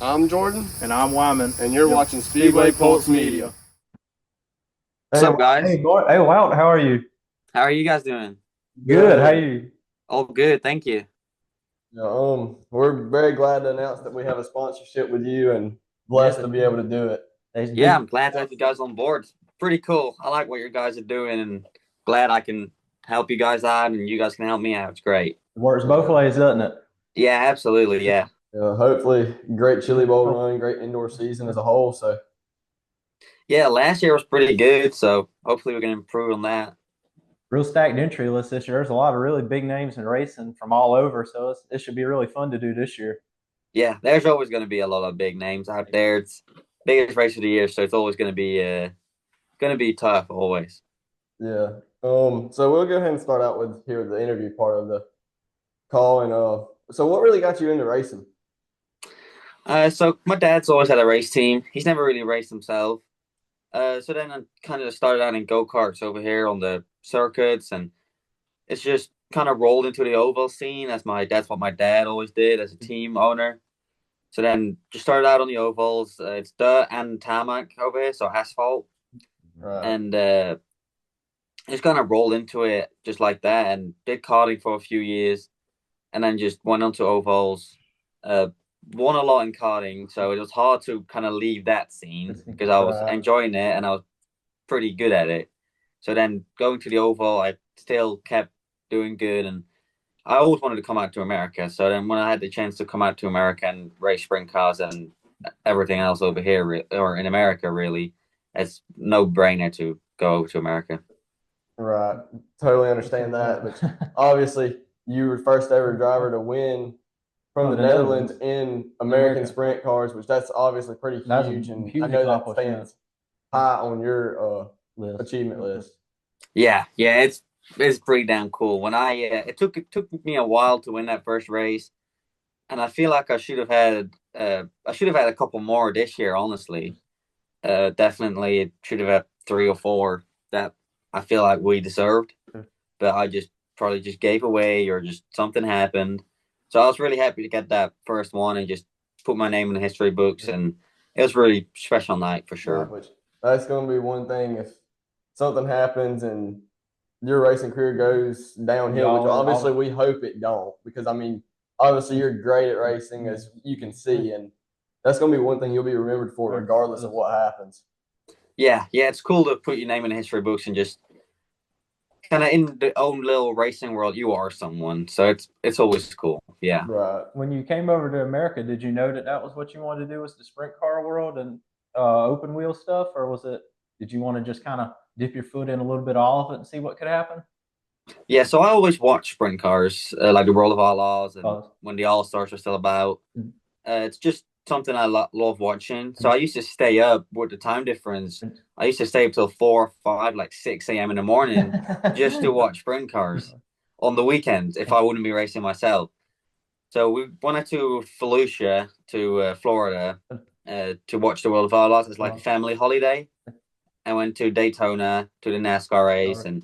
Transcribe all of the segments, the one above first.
I'm Jordan, And I'm Wyman. and you're watching Speedway Pulse Media. What's Hey, up, guys? hey, hey, Wout, how are you? How are you guys doing? Good. How Good. you? Oh, good, thank you. Yeah, we're very glad to announce that we have a sponsorship with you, and blessed to be able to do it. Yeah, I'm glad to have you guys on board. It's pretty cool. I like what you guys are doing, and glad I can help you guys out, and you guys can help me out. It's great. Works both ways, doesn't it? Yeah, absolutely. Yeah, Hopefully, great Chili Bowl run, great indoor season as a whole. So, yeah. Last year was pretty good, so hopefully we can improve on that. Real stacked entry list this year. There's a lot of really big names in racing from all over, so it should be really fun to do this year. Yeah, there's always going to be a lot of big names out there. It's biggest race of the year, so it's always going to be tough always. yeah. So we'll go ahead and start out with the interview part of the call. And so what really got you into racing? So my dad's always had a race team. He's never really raced himself. So then I kind of started out in go-karts over here on the circuits, and it's just kind of rolled into the oval scene. That's what my dad always did as a team owner. So then just started out on the ovals. It's dirt and tarmac over here, so asphalt, Right. and just kind of rolled into it just like that, and did karting for a few years, and then just went on to ovals. Uh, Won a lot in karting, so it was hard to kind of leave that scene because I was Right. enjoying it and I was pretty good at it. So then going to the oval, I still kept doing good, and I always wanted to come out to America. So then when I had the chance to come out to America and race sprint cars and everything else over here or in America, really, it's no brainer to go over to America. Right. Totally understand that. But obviously, you were the first ever driver to win from the Netherlands in American sprint cars, which that's obviously pretty huge. And I know that stands high on your achievement list. Yeah, it's pretty damn cool. When it took me a while to win that first race, and I feel like I should have had a couple more this year, honestly. Definitely it should have had 3 or 4 that I feel like we deserved, but I just probably just gave away or just something happened. So I was really happy to get that first one and just put my name in the history books, and it was a really special night for sure. Right, which that's going to be one thing if something happens and your racing career goes downhill, which obviously we hope it don't, because I mean, obviously you're great at racing as you can see, and that's going to be one thing you'll be remembered for regardless of what happens. Yeah, it's cool to put your name in the history books and just kind of in the own little racing world, you are someone. So it's always cool. Yeah. Right. When you came over to America, did you know that was what you wanted to do, was the sprint car world and open wheel stuff, or did you want to just kind of dip your foot in a little bit of all of it and see what could happen? Yeah, so I always watch sprint cars, like the World of Outlaws and when the All Stars were still about. It's just something I love watching. So I used to stay up with the time difference. I used to stay up till 4 or 5, like 6 a.m. in the morning, just to watch sprint cars on the weekends if I wouldn't be racing myself. So we went to Fallujah, to Florida, to watch the World of Outlaws. It's like a family holiday. I went to Daytona to the NASCAR race and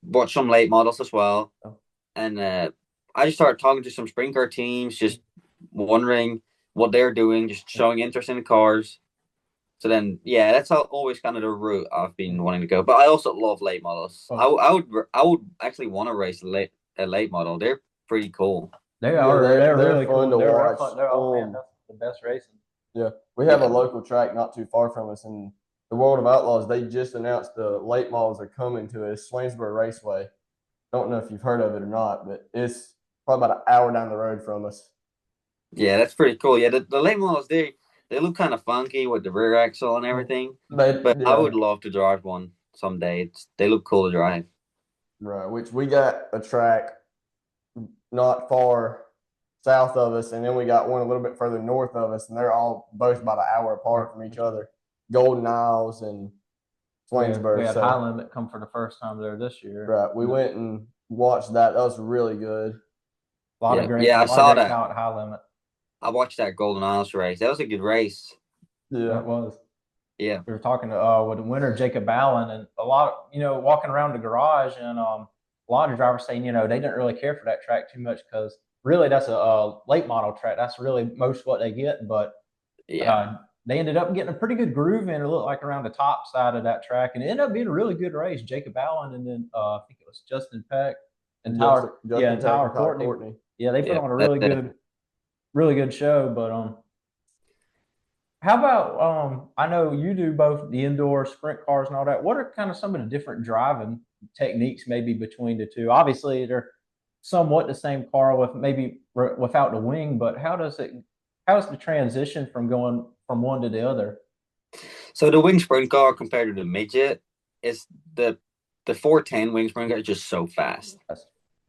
watched some late models as well. And I just started talking to some sprint car teams, just wondering what they're doing, just showing interest in the cars. So then, yeah, that's always kind of the route I've been wanting to go. But I also love late models. I would actually want to race a late model. They're pretty cool. They're really fun to watch. Man, that's the best racing. Yeah, we have a local track not too far from us, and the World of Outlaws. They just announced the late models are coming to us, Swainsboro Raceway. Don't know if you've heard of it or not, but it's probably about an hour down the road from us. Yeah, that's pretty cool. Yeah, the late models they look kind of funky with the rear axle and everything. But yeah. I would love to drive one someday. They look cool to drive. Right, which we got a track not far south of us, and then we got one a little bit further north of us, and they're all both about an hour apart from each other. Golden Isles and Swainsboro. We had High Limit come for the first time there this year. Right, we went and watched that. That was really good. A lot of great. Yeah, I saw that. At High Limit. I watched that Golden Isles race. That was a good race. Yeah, it was. Yeah, we were talking to with the winner Jacob Allen, and a lot, walking around the garage, and a lot of drivers saying, they didn't really care for that track too much because really that's a late model track. That's really most what they get. But Yeah. They ended up getting a pretty good groove in. It looked like around the top side of that track, and it ended up being a really good race. Jacob Allen, and then I think it was Justin Peck and Tyler, Justin and Peck Tyler and Tyler Courtney. Courtney. Yeah, they put Yeah. on a really good show. But how about I know you do both the indoor sprint cars and all that. What are kind of some of the different driving techniques maybe between the two? Obviously, they're somewhat the same car with maybe without the wing, but how is the transition from going from one to the other? So the wing sprint car compared to the midget is the 410 wing sprint car is just so fast.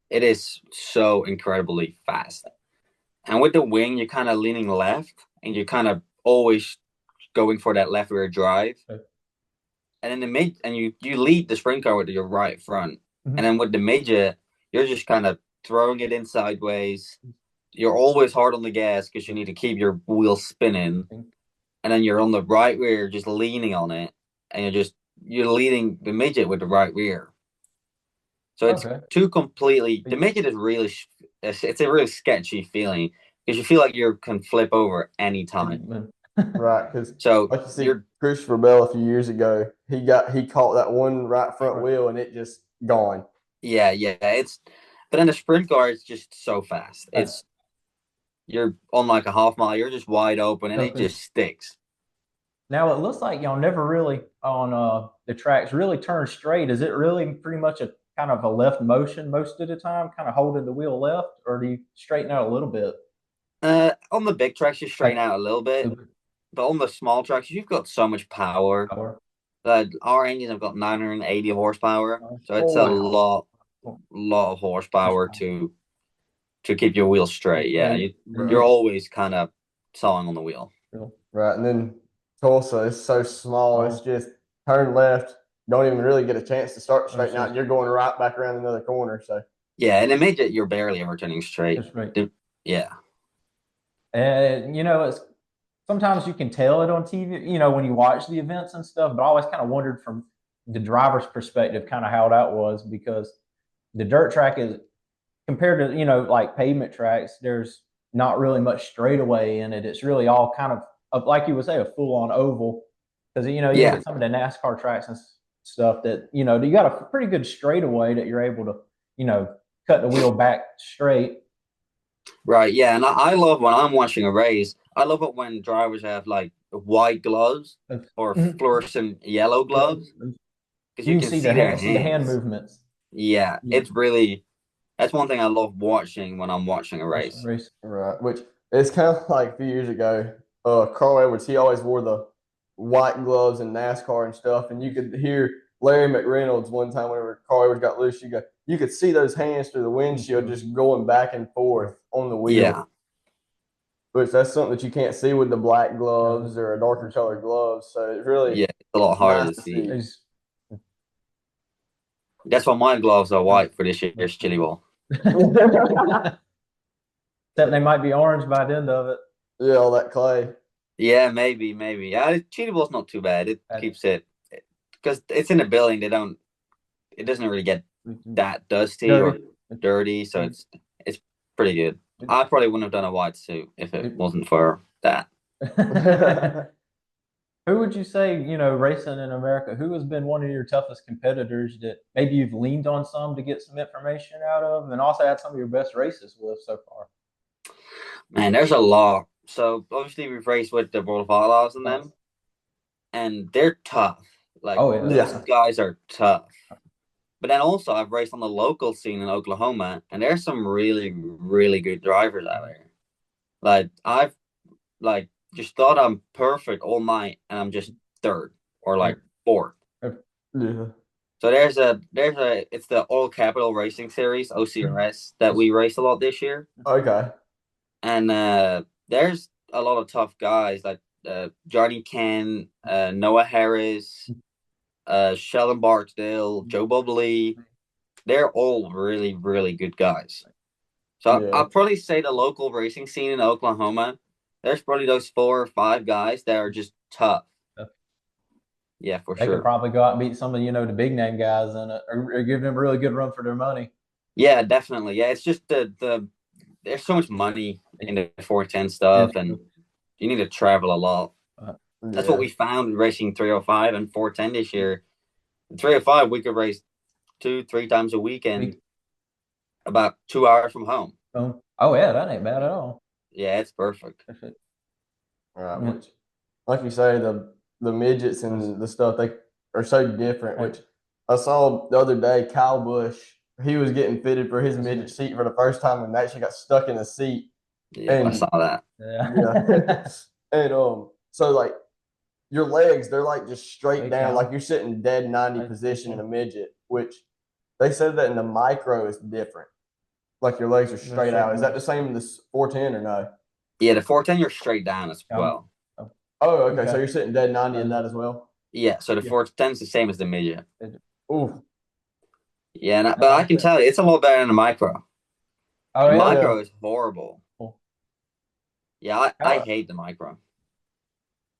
It is so incredibly fast. And with the wing, you're kind of leaning left, and you're kind of always going for that left rear drive. Okay. And in the mid, and you lead the sprint car with your right front, Mhm. and then with the midget, you're just kind of throwing it in sideways. You're always hard on the gas because you need to keep your wheels spinning, and then you're on the right rear, just leaning on it, and you're leading the midget with the right rear. So it's two completely. The midget is really. It's a really sketchy feeling because you feel like you can flip over anytime. Right, because So like you see Christopher Bell a few years ago, he caught that one right front wheel and it just gone. Yeah. But then the sprint car is just so fast. You're on like a half mile, you're just wide open, and it just sticks. Now it looks like y'all never really on the tracks really turn straight. Is it really pretty much a kind of a left motion most of the time, kind of holding the wheel left, or do you straighten out a little bit? On the big tracks, you straighten out a little bit, but on the small tracks, you've got so much power. Our engines have got 980 horsepower, so it's a lot of horsepower to keep your wheel straight. Yeah, you're always kind of sawing on the wheel. Right, and then Tulsa is so small. It's just turn left, don't even really get a chance to start straightening out, and you're going right back around another corner. So yeah, and it made it you're barely ever turning straight. That's right. Yeah, and it's sometimes you can tell it on TV, when you watch the events and stuff. But I always kind of wondered from the driver's perspective, kind of how that was, because the dirt track is compared to like pavement tracks. There's not really much straightaway in it. It's really all kind of like you would say a full on oval, because you look at some of the NASCAR tracks and stuff that you got a pretty good straightaway that you're able to cut the wheel back straight. Right. Yeah, and I love when I'm watching a race. I love it when drivers have like white gloves or fluorescent yellow gloves because you can see the hand movements. Yeah, it's really. That's one thing I love watching when I'm watching a race. Right, which it's kind of like a few years ago. Carl Edwards, he always wore the white gloves in NASCAR and stuff, and you could hear Larry McReynolds one time whenever Carl Edwards got loose. You could see those hands through the windshield just going back and forth on the wheel. Yeah, which that's something that you can't see with the black gloves or a darker colored gloves. So it really it's a lot harder to see. That's why my gloves are white for this year's Chili Bowl. Except they might be orange by the end of it. Yeah, all that clay. Yeah, maybe. Yeah, Chili Bowl's not too bad. It keeps it because it's in a building. It doesn't really get that dusty or dirty, so it's pretty good. I probably wouldn't have done a white suit if it wasn't for that. Who would you say, racing in America, who has been one of your toughest competitors that maybe you've leaned on some to get some information out of, and also had some of your best races with so far? Man, there's a lot. So obviously we've raced with the World of Outlaws and them, and they're tough. Like these guys are tough. But then also I've raced on the local scene in Oklahoma, and there's some really, really good drivers out there. Like I've just thought I'm perfect all night, and I'm just third or like fourth. Yeah. So there's it's the All Capital Racing Series OCRS that we raced a lot this year. Okay. And there's a lot of tough guys like Johnny Ken, Noah Harris, Sheldon Barksdale, Joe Bobley. They're all really, really good guys. So I'll probably say the local racing scene in Oklahoma, there's probably those 4 or 5 guys that are just tough. Yeah, for sure. They could probably go out and beat some of the big name guys in it, or give them a really good run for their money. Yeah, definitely. Yeah, it's just the there's so much money in the 410 stuff, and You need to travel a lot. That's what we found racing 305 and 410 this year. 305, we could race 2-3 times a weekend, about 2 hours from home. Oh yeah, that ain't bad at all. Yeah, it's perfect. Right, which, like you say, the midgets and the stuff, they are so different. Which I saw the other day, Kyle Busch, he was getting fitted for his midget seat for the first time and actually got stuck in the seat. Yeah, I saw that. Yeah. And so like your legs, they're like just straight down, like you're sitting dead 90 position in a midget, which they said that in the micro is different. Like your legs are straight out. Is that the same in this 410 or no? Yeah, the 410 you're straight down as well. Oh, okay. So you're sitting dead 90 in that as well? Yeah, so the 410 is the same as the midget. Ooh. Yeah, but I can tell you, it's a lot better than the micro. Oh, the micro is horrible. Yeah, I hate the micro.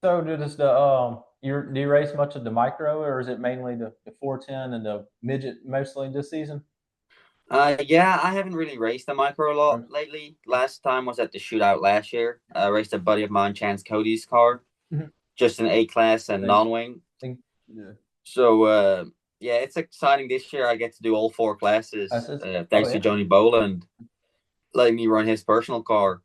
So does the do you race much of the micro, or is it mainly the 410 and the midget mostly this season? Yeah, I haven't really raced the micro a lot lately. Last time was at the shootout last year. I raced a buddy of mine, Chance Cody's car, just an A class and non-wing. Yeah. So yeah, it's exciting this year. I get to do all 4 classes. Thanks to Johnny Boland letting me run his personal car.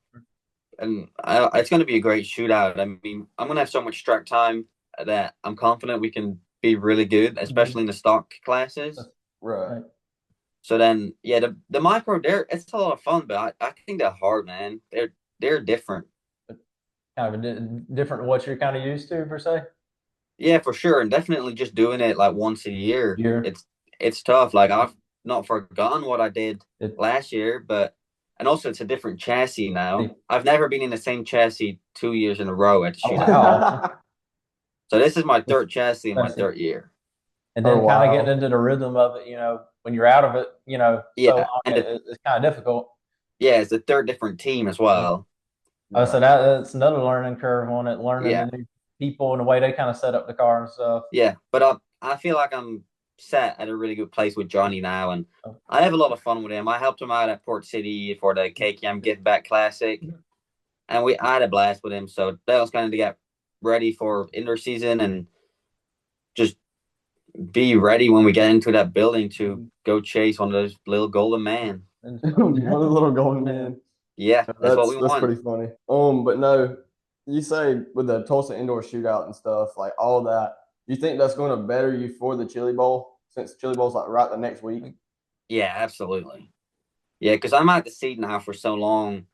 And it's going to be a great shootout. I mean, I'm going to have so much track time that I'm confident we can be really good, especially in the stock classes. Right. So then, yeah, the micro, it's a lot of fun, but I think they're hard, man. They're different. Kind of different what you're kind of used to, per se? Yeah, for sure. And definitely just doing it like once a year. It's tough. Like I've not forgotten what I did last year, and also it's a different chassis now. I've never been in the same chassis 2 years in a row at the shootout. Wow. So this is my 3rd chassis in my 3rd year. And then kind of getting into the rhythm of it, when you're out of it, so long, it's kind of difficult. Yeah, it's a 3rd different team as well. So that's another learning curve on it, learning the new people and the way they kind of set up the car and stuff. Yeah, but I feel like I'm set at a really good place with Johnny now, and I have a lot of fun with him. I helped him out at Port City for the KKM Give Back Classic, and I had a blast with him. So that was kind of to get ready for indoor season and just be ready when we get into that building to go chase one of those little golden man. One of the little golden man. Yeah, that's what we want. That's pretty funny. But no, you say with the Tulsa indoor shootout and stuff, like all that, you think that's going to better you for the Chili Bowl since Chili Bowl's like right the next week? Yeah, absolutely. Yeah, because I'm at the seat now for so long.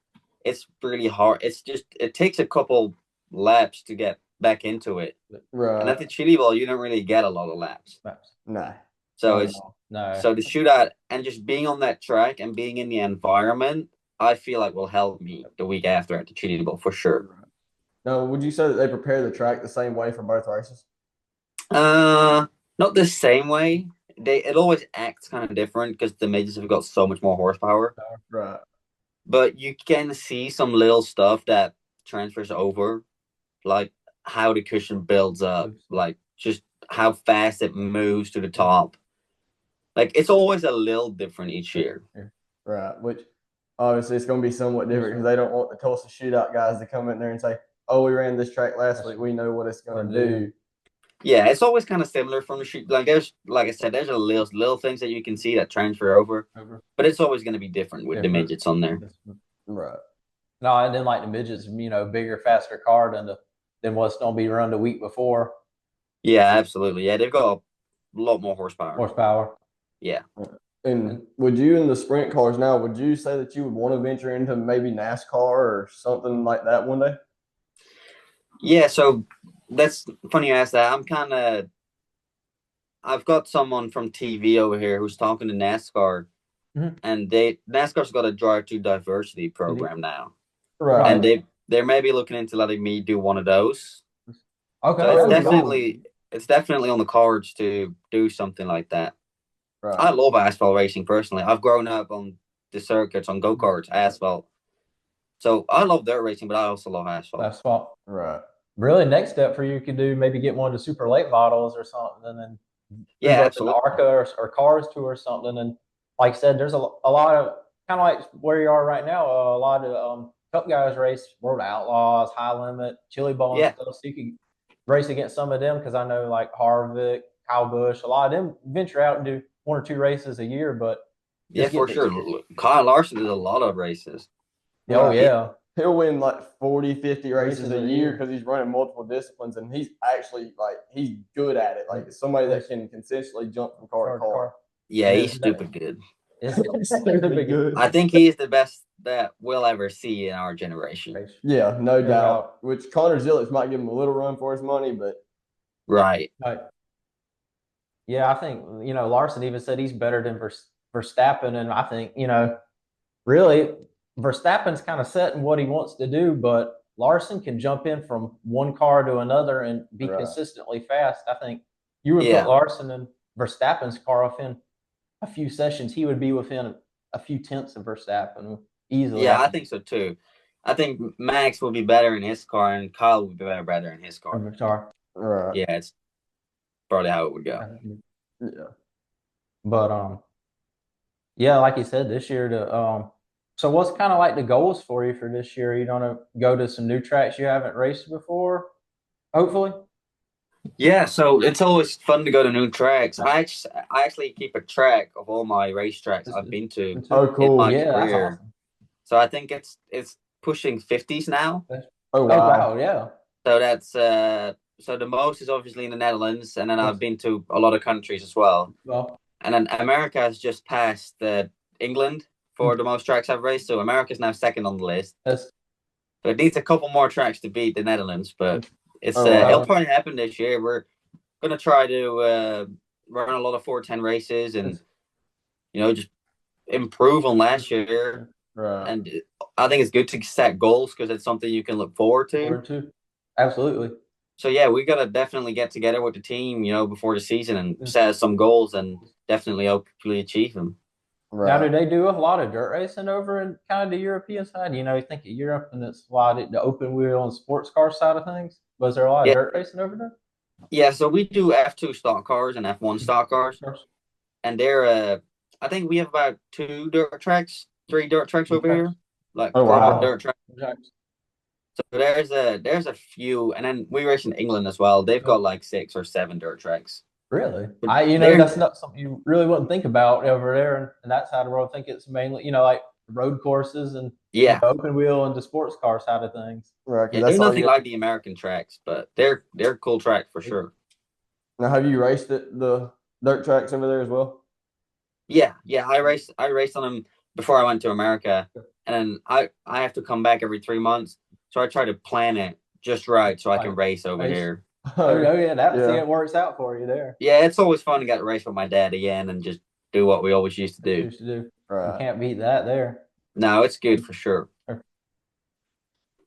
It's really hard. It takes a couple laps to get back into it. Right. And at the Chili Bowl, you don't really get a lot of laps. No. So so the shootout and just being on that track and being in the environment, I feel like will help me the week after at the Chili Bowl for sure. Now, would you say that they prepare the track the same way for both races? Not the same way. It always acts kind of different because the midgets have got so much more horsepower. Right. But you can see some little stuff that transfers over, like how the cushion builds up, like just how fast it moves to the top. Like it's always a little different each year. Right. Which obviously it's going to be somewhat different because they don't want the Tulsa shootout guys to come in there and say, "Oh, we ran this track last week. We know what it's going to do." Yeah, it's always kind of similar from the shoot. Like I said, there's a little things that you can see that transfer over. But it's always going to be different with the midgets on there. Right. No, and then like the midgets, bigger, faster car than what's going to be run the week before. Yeah, absolutely. Yeah, they've got a lot more horsepower. Yeah. And would you in the sprint cars now, would you say that you would want to venture into maybe NASCAR or something like that one day? Yeah, so that's funny you ask that. I've got someone from TV over here who's talking to NASCAR, and NASCAR's got a Drive to Diversity program now. Right. And they're maybe looking into letting me do one of those. Okay. So it's definitely on the cards to do something like that. Right. I love asphalt racing personally. I've grown up on the circuits, on go-karts, asphalt. So I love dirt racing, but I also love asphalt. Right. Really, next step for you could do maybe get one of the super late models or something, and yeah, absolutely. ARCA or Cars Tour or something. And like I said, there's a lot of kind of like where you are right now. A lot of couple guys race World Outlaws, High Limit, Chili Bowl and stuff, so you can race against some of them because I know like Harvick, Kyle Busch, a lot of them venture out and do 1 or 2 races a year, but yeah, for sure. Kyle Larson did a lot of races. Oh, yeah. He'll win like 40, 50 races a year because he's running multiple disciplines, and he's actually like he's good at it. Like somebody that can consistently jump from car to car. Yeah, he's stupid good. Stupid good. I think he's the best that we'll ever see in our generation. Yeah, no doubt. Which Connor Zillich might give him a little run for his money, but right. Yeah, I think Larson even said he's better than Verstappen, and I think really Verstappen's kind of set in what he wants to do, but Larson can jump in from one car to another and be consistently fast. I think you would put Larson in Verstappen's car within a few sessions, he would be within a few tenths of Verstappen easily. Yeah, I think so too. I think Max will be better in his car, and Kyle will be better in his car. Right. Yeah, it's probably how it would go. Yeah. But yeah, like you said, this year so what's kind of like the goals for you for this year? You gonna go to some new tracks you haven't raced before, hopefully? Yeah, so it's always fun to go to new tracks. I actually keep a track of all my race tracks I've been to. Oh, cool! In my career. That's awesome. So I think it's pushing 50s now. Oh wow! Yeah. So that's so the most is obviously in the Netherlands, and then I've been to a lot of countries as well. And then America has just passed England for the most tracks I've raced. So America's now second on the list. So it needs a couple more tracks to beat the Netherlands, but it'll probably happen this year. We're gonna try to run a lot of 410 races and just improve on last year. Right. And I think it's good to set goals because it's something you can look forward to. Absolutely. So yeah, we gotta definitely get together with the team, before the season and set some goals and definitely hopefully achieve them. Right. Now, do they do a lot of dirt racing over in kind of the European side? You think of Europe and it's a lot of the open wheel and sports car side of things. Was there a lot of dirt racing over there? Yeah, so we do F2 stock cars and F1 stock cars, and they're I think we have about 3 dirt tracks over here, like dirt tracks. So there's a few, and then we race in England as well. They've got like 6 or 7 dirt tracks. Really? That's not something you really wouldn't think about over there in that side of the world. I think it's mainly, like road courses and open wheel and the sports car side of things. Right. Yeah, they're nothing like the American tracks, but they're cool tracks for sure. Now, have you raced the dirt tracks over there as well? Yeah. I raced on them before I went to America, and then I have to come back every 3 months, so I try to plan it just right so I can race over here. Oh yeah, it works out for you there. Yeah, it's always fun to get to race with my dad again and just do what we always used to do. Right. You can't beat that there. No, it's good for sure.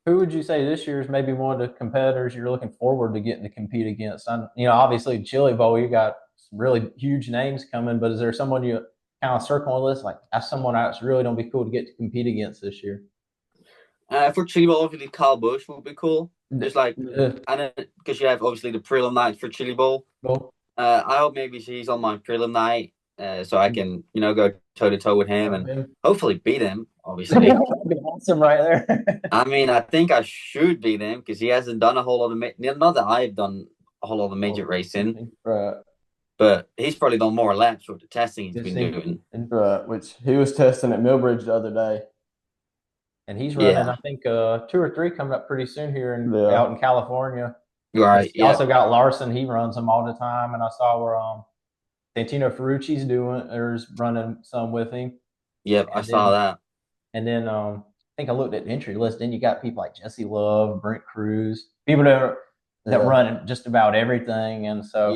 Who would you say this year is maybe one of the competitors you're looking forward to getting to compete against? Obviously Chili Bowl, you got some really huge names coming, but is there someone you kind of circle on the list like that's someone that's really gonna be cool to get to compete against this year? For Chili Bowl, obviously Kyle Busch would be cool. Just like because you have obviously the prelim night for Chili Bowl. I hope maybe he's on my prelim night, so I can go toe to toe with him and hopefully beat him. Obviously, that'd be awesome right there. I mean, I think I should beat him because he hasn't done a whole lot of not that I've done a whole lot of major racing, but he's probably done more laps with the testing he's been doing. Right, which he was testing at Millbridge the other day. And he's running, I think, 2 or 3 coming up pretty soon here out in California. Right. He also got Larson. He runs them all the time. And I saw where Santino Ferrucci's running some with him. Yep, I saw that. And then I think I looked at the entry list. Then you got people like Jesse Love, Brent Cruz, people that run just about everything. And so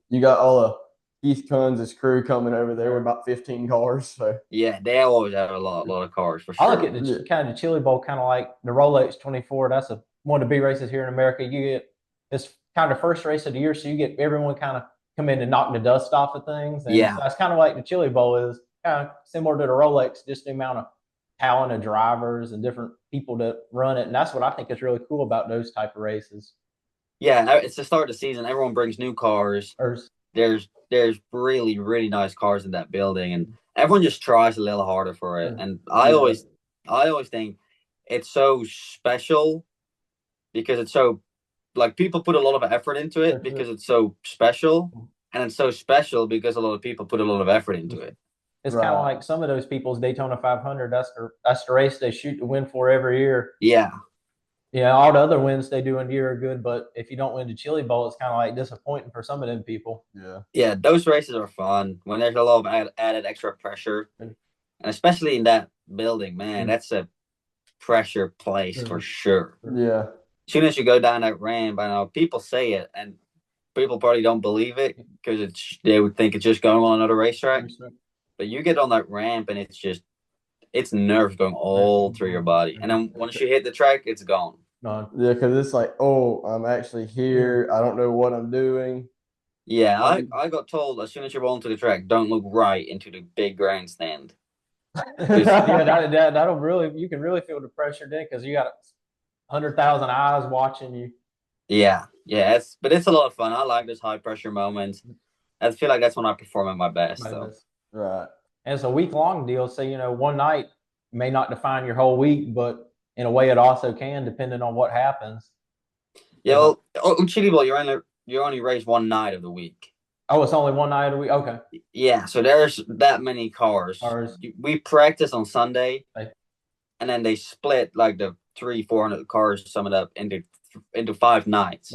you got all of Keith Kunz's crew coming over there with about 15 cars. So yeah, they always have a lot of cars for sure. I look at the kind of the Chili Bowl kind of like the Rolex 24. That's one of the big races here in America. You get this kind of first race of the year, so you get everyone kind of come in and knock the dust off of things. And so that's kind of like the Chili Bowl is kind of similar to the Rolex, just the amount of talent of drivers and different people that run it. And that's what I think is really cool about those type of races. Yeah, it's the start of the season. Everyone brings new cars. There's really, really nice cars in that building, and everyone just tries a little harder for it. And I always think it's so special because it's so like people put a lot of effort into it because it's so special, and it's so special because a lot of people put a lot of effort into it. It's kind of like some of those people's Daytona 500. That's the race they shoot to win for every year. Yeah. Yeah, all the other wins they do in a year are good, but if you don't win the Chili Bowl, it's kind of like disappointing for some of them people. Yeah. Yeah, those races are fun when there's a lot of added extra pressure, and especially in that building, man, that's a pressure place for sure. Yeah. As soon as you go down that ramp, I know people say it, and people probably don't believe it because they would think it's just going on another racetrack. But you get on that ramp, and it's nerves going all through your body, and then once you hit the track, it's gone. Yeah, because it's like, oh, I'm actually here. I don't know what I'm doing. Yeah, I got told as soon as you roll into the track, don't look right into the big grandstand. Yeah, that'll really, you can really feel the pressure then because you got 100,000 eyes watching you. Yeah, but it's a lot of fun. I like those high pressure moments. I feel like that's when I perform at my best. So. Right. And it's a week-long deal, so one night may not define your whole week, but in a way it also can, depending on what happens. Yeah, well, Chili Bowl, you only race one night of the week. Oh, it's only one night of the week? Okay. Yeah, so there's that many cars. We practice on Sunday, and then they split like the 300-400 cars, sum it up into 5 nights.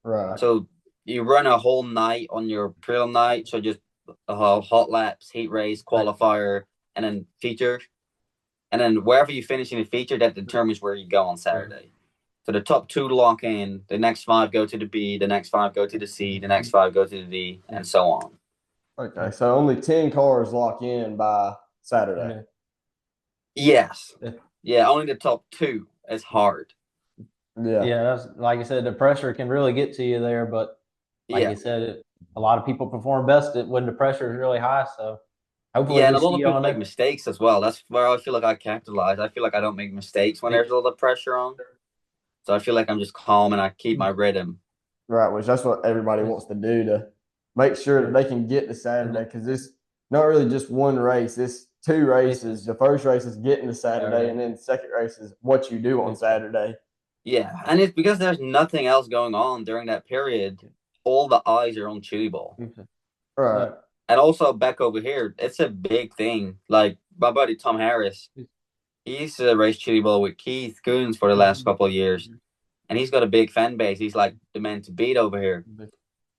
Right. So you run a whole night on your prelim night, so just hot laps, heat race, qualifier, and then feature. And then wherever you finish in the feature, that determines where you go on Saturday. So the top 2 lock in, the next 5 go to the B, the next 5 go to the C, the next 5 go to the D, and so on. Okay, so only 10 cars lock in by Saturday. Yes. Yeah, only the top 2 is hard. Yeah, that's like I said, the pressure can really get to you there, but like you said, a lot of people perform best when the pressure is really high. So hopefully, and a lot of people make mistakes as well. That's where I feel like I capitalize. I feel like I don't make mistakes when there's a lot of pressure on. So I feel like I'm just calm and I keep my rhythm. Right, which that's what everybody wants to do, to make sure that they can get to Saturday, because it's not really just one race. It's 2 races. The first race is getting to Saturday, and then the second race is what you do on Saturday. Yeah, and it's because there's nothing else going on during that period. All the eyes are on Chili Bowl. Right. And also back over here, it's a big thing. Like my buddy Tom Harris, he used to race Chili Bowl with Keith Coons for the last couple of years. And he's got a big fan base. He's like the man to beat over here.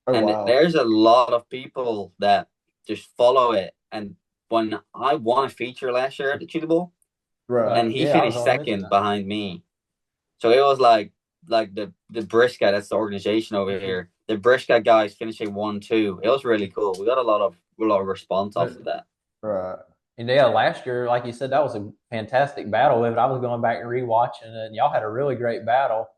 There's a lot of people that just follow it. And when I won a feature last year at the Chili Bowl, and he finished second behind me. So it was like the Briscoe, that's the organization over here. The Briscoe guys finishing 1-2. It was really cool. We got a lot of response off of that. Right. And yeah, last year, like you said, that was a fantastic battle. I was going back and rewatching it, and y'all had a really great battle.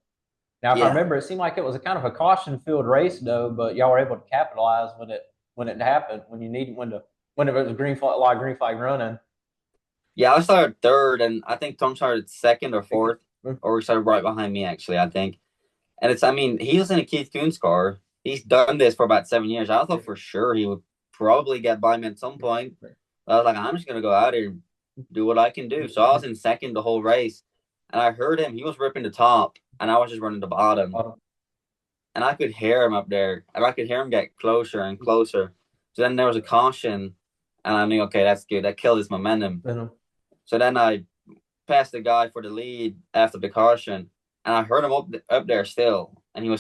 Now, if I remember, it seemed like it was a kind of a caution-filled race, though, but y'all were able to capitalize when it happened, when it was green flag running. Yeah, I started 3rd, and I think Tom started 2nd or 4th, or he started right behind me, actually, I think. And he was in a Keith Coons car. He's done this for about 7 years. I thought for sure he would probably get by me at some point. I was like, I'm just going to go out here and do what I can do. So I was in 2nd the whole race, and I heard him. He was ripping the top, and I was just running the bottom. And I could hear him up there, and I could hear him get closer and closer. So then there was a caution, and I knew, okay, that's good. That killed his momentum. So then I passed the guy for the lead after the caution, and I heard him up there still, and he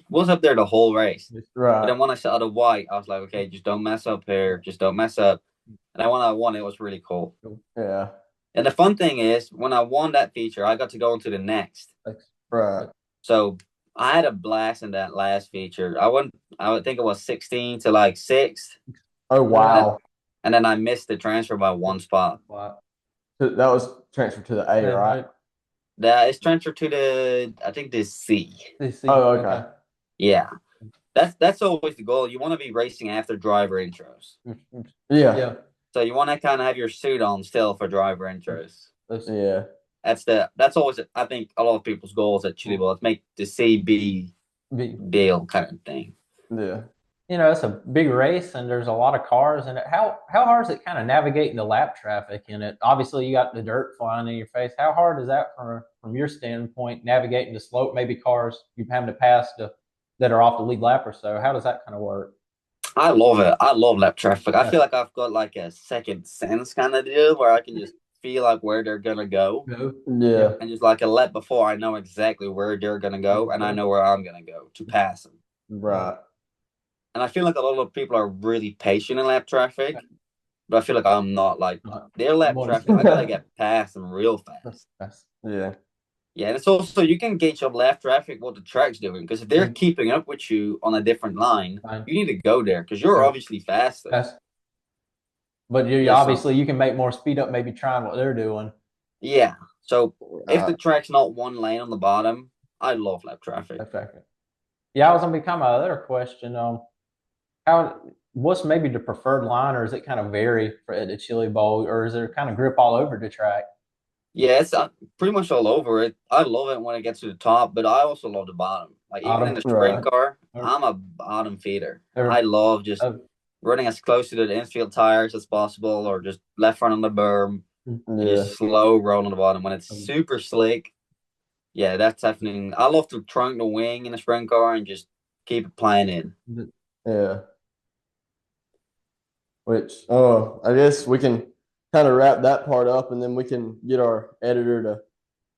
was up there the whole race. Right. But then when I saw the white, I was like, okay, just don't mess up here. Just don't mess up. And then when I won, it was really cool. Yeah. And the fun thing is, when I won that feature, I got to go into the next. Right. So I had a blast in that last feature. I would think it was 16 to like 6th. Oh, wow. And then I missed the transfer by 1 spot. Wow. So that was transferred to the A, right? That is transferred to I think the C. Oh, okay. Yeah. That's always the goal. You want to be racing after driver intros. Yeah. So you want to kind of have your suit on still for driver intros. Yeah. That's always, I think, a lot of people's goals at Chili Bowl. Let's make the C, B deal kind of thing. Yeah. it's a big race and there's a lot of cars in it. How hard is it kind of navigating the lap traffic in it? Obviously, you got the dirt flying in your face. How hard is that from your standpoint, navigating the slope? Maybe cars you having to pass that are off the lead lap or so. How does that kind of work? I love it. I love lap traffic. I feel like I've got like a second sense kind of deal where I can just feel like where they're gonna go. Yeah. And just like a lap before, I know exactly where they're gonna go, and I know where I'm gonna go to pass them. Right. And I feel like a lot of people are really patient in lap traffic, but I feel like I'm not. Like their lap traffic, I gotta get past them real fast. Yeah. Yeah, and it's also you can gauge your lap traffic what the track's doing because if they're keeping up with you on a different line, you need to go there because you're obviously faster. But you obviously you can make more speed up, maybe trying what they're doing. Yeah. So if the track's not one lane on the bottom, I love lap traffic. Yeah, I was gonna become my other question. How what's maybe the preferred line, or is it kind of vary at the Chili Bowl, or is there kind of grip all over the track? Yeah, it's pretty much all over it. I love it when it gets to the top, but I also love the bottom. Like even in the sprint car, I'm a bottom feeder. I love just running as close to the infield tires as possible, or just left front on the berm, and just slow roll on the bottom when it's super slick. Yeah, that's definitely. I love to trunk the wing in the sprint car and just keep it playing in. Yeah. Which, I guess we can kind of wrap that part up, and then we can get our editor to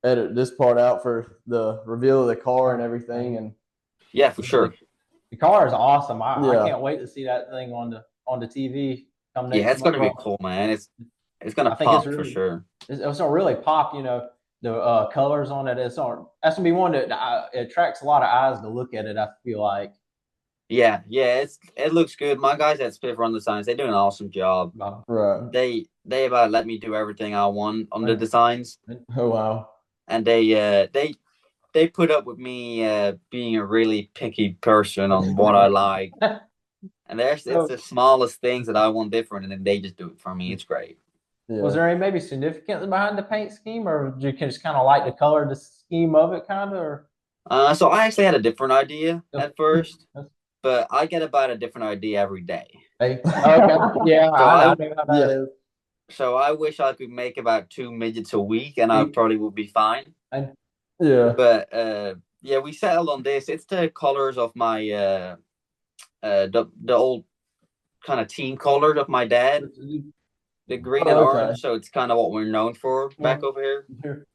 edit this part out for the reveal of the car and everything. And yeah, for sure. The car is awesome. I can't wait to see that thing on the TV. Yeah, it's gonna be cool, man. It's gonna pop for sure. It's gonna really pop. The colors on it. That's gonna be one that it attracts a lot of eyes to look at it. I feel like. Yeah, it looks good. My guys at Spiff Run Designs, they do an awesome job. Right. They about let me do everything I want on the designs. Oh wow. And they put up with me being a really picky person on what I like. And it's the smallest things that I want different, and then they just do it for me. It's great. Yeah. Was there any maybe significance behind the paint scheme, or did you just kind of like the color, the scheme of it, kind of? Or? So I actually had a different idea at first, but I get about a different idea every day. Okay. Yeah, I know how that is. So I wish I could make about 2 midgets a week, and I probably would be fine. Yeah. But yeah, we settled on this. It's the colors of my the old kind of team colors of my dad, the green and orange. So it's kind of what we're known for back over here.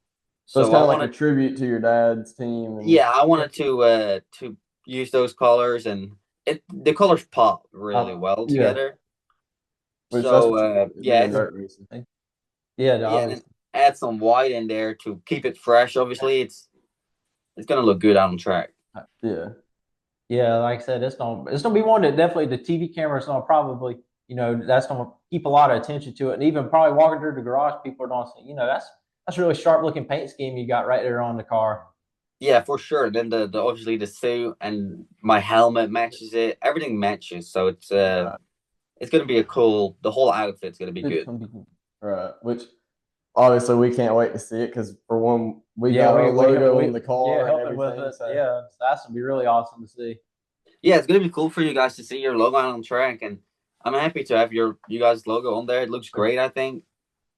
So it's kind of like a tribute to your dad's team. Yeah, I wanted to use those colors, and the colors pop really well together. So and add some white in there to keep it fresh. Obviously, it's gonna look good on track. Yeah, like I said, it's gonna be one that definitely the TV camera's gonna probably, that's gonna keep a lot of attention to it. And even probably walking through the garage, people are gonna say, that's really sharp looking paint scheme you got right there on the car. Yeah, for sure. Then the obviously the suit and my helmet matches it. Everything matches, so it's gonna be the whole outfit's gonna be good. Right. Which obviously we can't wait to see it because for one, we got our logo in the car and everything. With it. So. Yeah, so that's gonna be really awesome to see. Yeah, it's gonna be cool for you guys to see your logo on track, and I'm happy to have you guys' logo on there. It looks great, I think.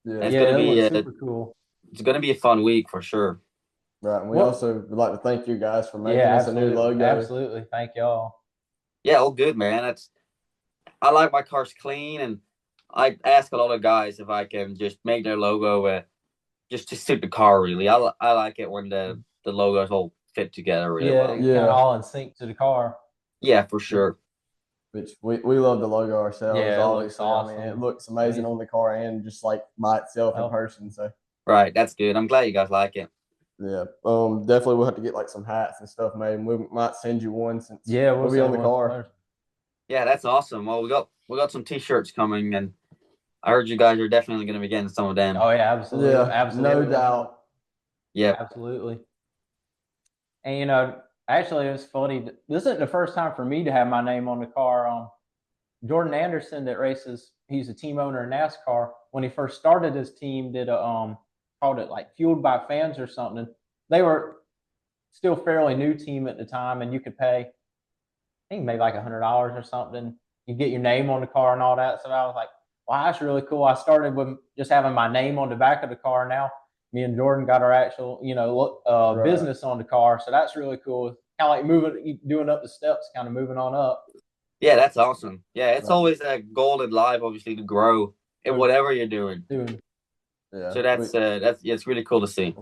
Yeah, it's gonna be super cool. It's gonna be a fun week for sure. Right, and we also would like to thank you guys for making us a new logo. Absolutely, thank y'all. Yeah, all good, man. I like my cars clean, and I ask a lot of guys if I can just make their logo just to suit the car. Really, I like it when the logos all fit together really well. Yeah, kind of all in sync to the car. Yeah, for sure. Which we love the logo ourselves. Yeah, it looks awesome. I mean, it looks amazing on the car and just like by itself in person. So right, that's good. I'm glad you guys like it. Yeah, definitely we'll have to get like some hats and stuff made, and we might send you one since we'll be on the car. Yeah, that's awesome. Well, we got some T-shirts coming, and I heard you guys are definitely going to be getting some of them. Oh yeah, absolutely. Yeah, absolutely, no doubt. Yeah, absolutely. And actually, it's funny. This isn't the first time for me to have my name on the car. Jordan Anderson that races. He's a team owner in NASCAR. When he first started his team, did a called it like Fueled by Fans or something. They were still fairly new team at the time, and you could pay. I think maybe like $100 or something. You get your name on the car and all that. So I was like, wow, that's really cool. I started with just having my name on the back of the car. Now me and Jordan got our actual, business on the car. So that's really cool. Kind of like doing up the steps, kind of moving on up. Yeah, that's awesome. Yeah, it's always that goal in life, obviously, to grow in whatever you're doing. Yeah. So it's really cool to see.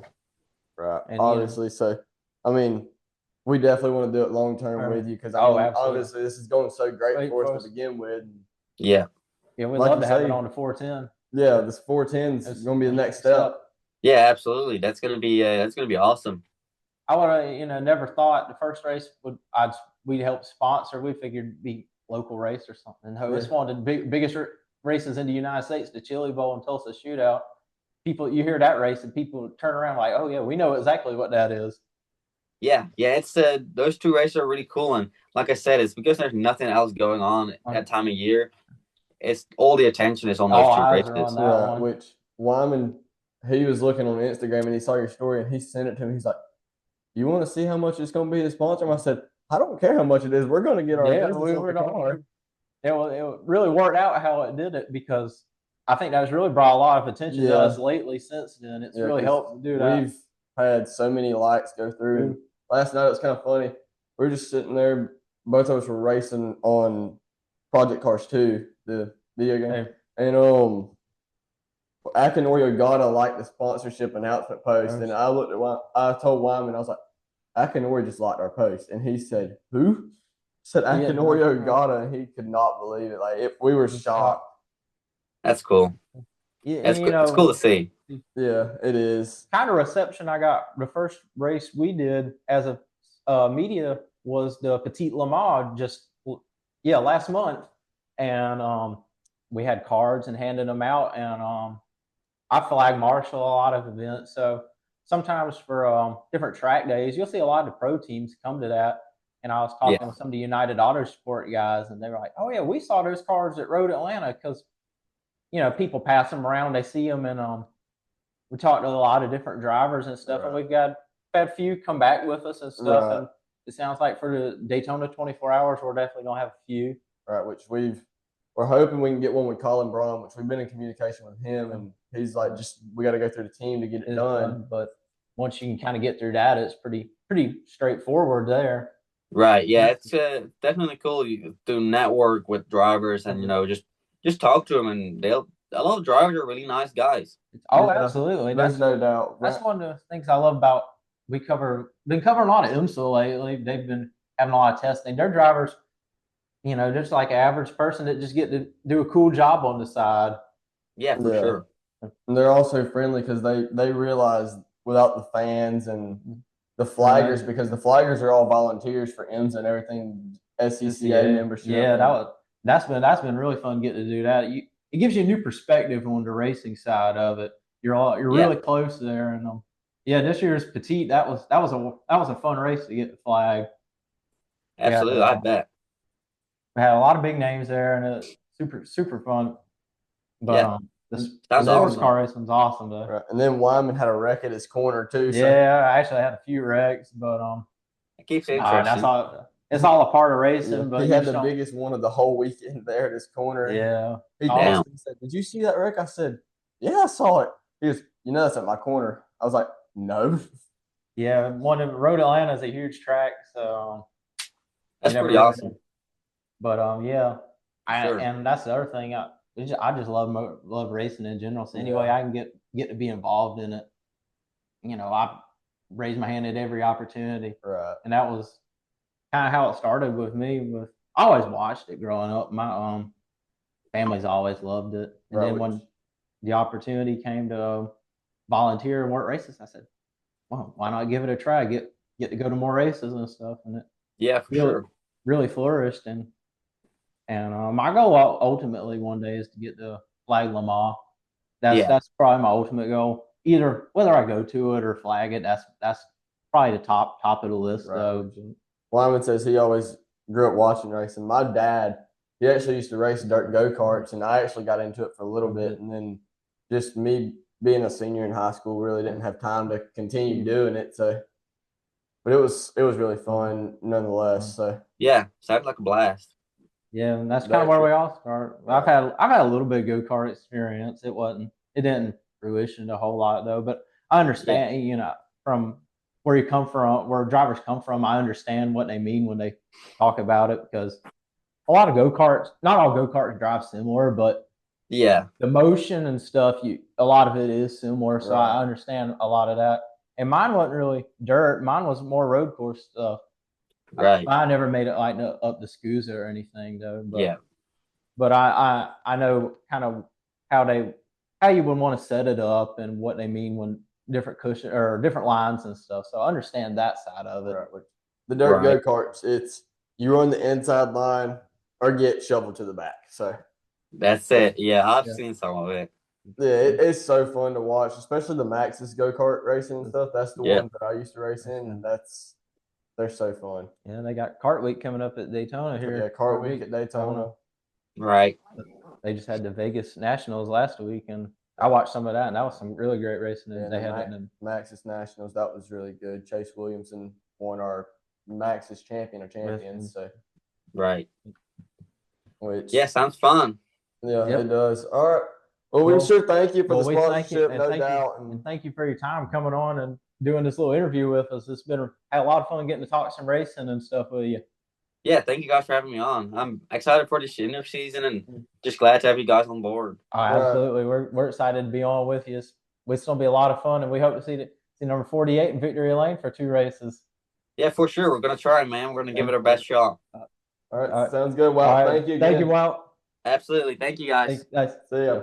Right. And, obviously, so I mean, we definitely want to do it long term with you because obviously this is going so great for us to begin with. Yeah. Yeah, we'd love to have it on the 410. Yeah, this 410 is going to be the next step. Yeah, absolutely. That's gonna be awesome. I would have never thought the first race we'd help sponsor. We figured it'd be local race or something. No, it's one of the biggest races in the United States, the Chili Bowl and Tulsa Shootout. People, you hear that race and people turn around like, oh yeah, we know exactly what that is. Yeah, it's those two races are really cool, and like I said, it's because there's nothing else going on at that time of year. It's all the attention is on those two races. Yeah, which Wyman, he was looking on Instagram and he saw your story and he sent it to me. He's like, "You want to see how much it's going to be to sponsor him?" I said, "I don't care how much it is. We're going to get our business on the car." Yeah, well, it really worked out how it did it because I think that's really brought a lot of attention to us lately since then. It's really helped do that. We've had so many likes go through. And last night it was kind of funny. We were just sitting there. Both of us were racing on Project Cars 2, the video game. And Akinorio Gata liked the sponsorship announcement post. And I told Wyman, I was like, Akinorio just liked our post. And he said, who? Said Akinorio Gata, and he could not believe it. Like, we were shocked. That's cool. Yeah, it's cool to see. Yeah, it is. Kind of reception I got the first race we did as a media was the Petite Le Mans last month, and we had cards and handed them out, and I flag marshal a lot of events, so sometimes for different track days you'll see a lot of the pro teams come to that. And I was talking with some of the United Autosport guys, and they were like, "Oh yeah, we saw those cars at Road Atlanta because, people pass them around, they see them, and we talked to a lot of different drivers and stuff, and we've had a few come back with us and stuff. And it sounds like for the Daytona 24 Hours, we're definitely gonna have a few. Right, which we're hoping we can get one with Colin Braun, which we've been in communication with him, and he's like, we got to go through the team to get it done. But once you can kind of get through that, it's pretty straightforward there. Right. Yeah, it's definitely cool to network with drivers and just talk to them, and a lot of drivers are really nice guys. Oh, absolutely. There's no doubt. That's one of the things I love about been covering a lot of IMSA lately. They've been having a lot of testing. Their drivers, just like an average person that just get to do a cool job on the side. Yeah, for sure. And they're also friendly because they realize without the fans and the flaggers, because the flaggers are all volunteers for IMSA and everything, SCCA membership. Yeah, that's been really fun getting to do that. It gives you a new perspective on the racing side of it. You're really close there, and this year's Petite that was a fun race to get the flag. Absolutely, I bet. We had a lot of big names there, and it's super fun. But the sports car racing's awesome though. Right. And then Wyman had a wreck at his corner too. So. Yeah, I actually had a few wrecks, but it keeps it interesting. It's all a part of racing. But he had the biggest one of the whole weekend there at his corner. Yeah. He said, "Did you see that wreck?" I said, "Yeah, I saw it." He goes, "That's at my corner." I was like, "No." Yeah, Road Atlanta is a huge track, so that's pretty awesome. But and that's the other thing. I just love racing in general. So anyway, I can get to be involved in it. I raise my hand at every opportunity. Right. And that was kind of how it started with me. I always watched it growing up. My family's always loved it. And then when the opportunity came to volunteer and work races, I said, "Well, why not give it a try? Get to go to more races and stuff." And it really flourished. And my goal ultimately one day is to get to flag Le Mans. That's probably my ultimate goal. Either whether I go to it or flag it, that's probably the top of the list though. Wyman says he always grew up watching racing. My dad, he actually used to race dirt go-karts, and I actually got into it for a little bit. And then just me being a senior in high school really didn't have time to continue doing it. So But it was really fun nonetheless. So yeah, sounded like a blast. Yeah, and that's kind of where we all start. I've had a little bit of go-kart experience. It didn't fruition a whole lot though, but I understand, you know, from where you come from, where drivers come from, I understand what they mean when they talk about it, because a lot of go-karts, not all go-karts drive similar, but yeah, the motion and stuff, a lot of it is similar. So Right. I understand a lot of that. And mine wasn't really dirt. Mine was more road course stuff. right. I never made it like up the SCUSA or anything though. But Yeah. but I know kind of how you would want to set it up and what they mean when different cushion or different lines and stuff. So I understand that side of it. Right. The dirt Right. go-karts, it's you run the inside line or get shoveled to the back. So that's it. Yeah, I've seen some of it. Yeah, it's so fun to watch, especially the Maxxis go-kart racing and stuff. That's the one that I used to race in, and they're so fun. Yeah, they got Kart Week coming up at Daytona here. Yeah, Kart Week at Daytona. Right. They just had the Vegas Nationals last week, and I watched some of that, and that was some really great racing. Yeah, they had it in Maxxis Nationals. That was really good. Chase Williamson won our Maxxis champion of champions. So right. Which sounds fun. Yeah, it does. All right. Well, we sure thank you for the sponsorship, no doubt. And thank you for your time coming on and doing this little interview with us. It's been had a lot of fun getting to talk some racing and stuff with you. Yeah, thank you guys for having me on. I'm excited for this end of season and just glad to have you guys on board. Oh, absolutely. We're excited to be on with you. It's going to be a lot of fun, and we hope to see number 48 in Victory Lane for 2 races. Yeah, for sure. We're going to try, man. We're going to give it our best shot. All right. Sounds good. Wow. Thank you again. Thank you, Wout. Absolutely. Thank you, guys. Thanks. See ya.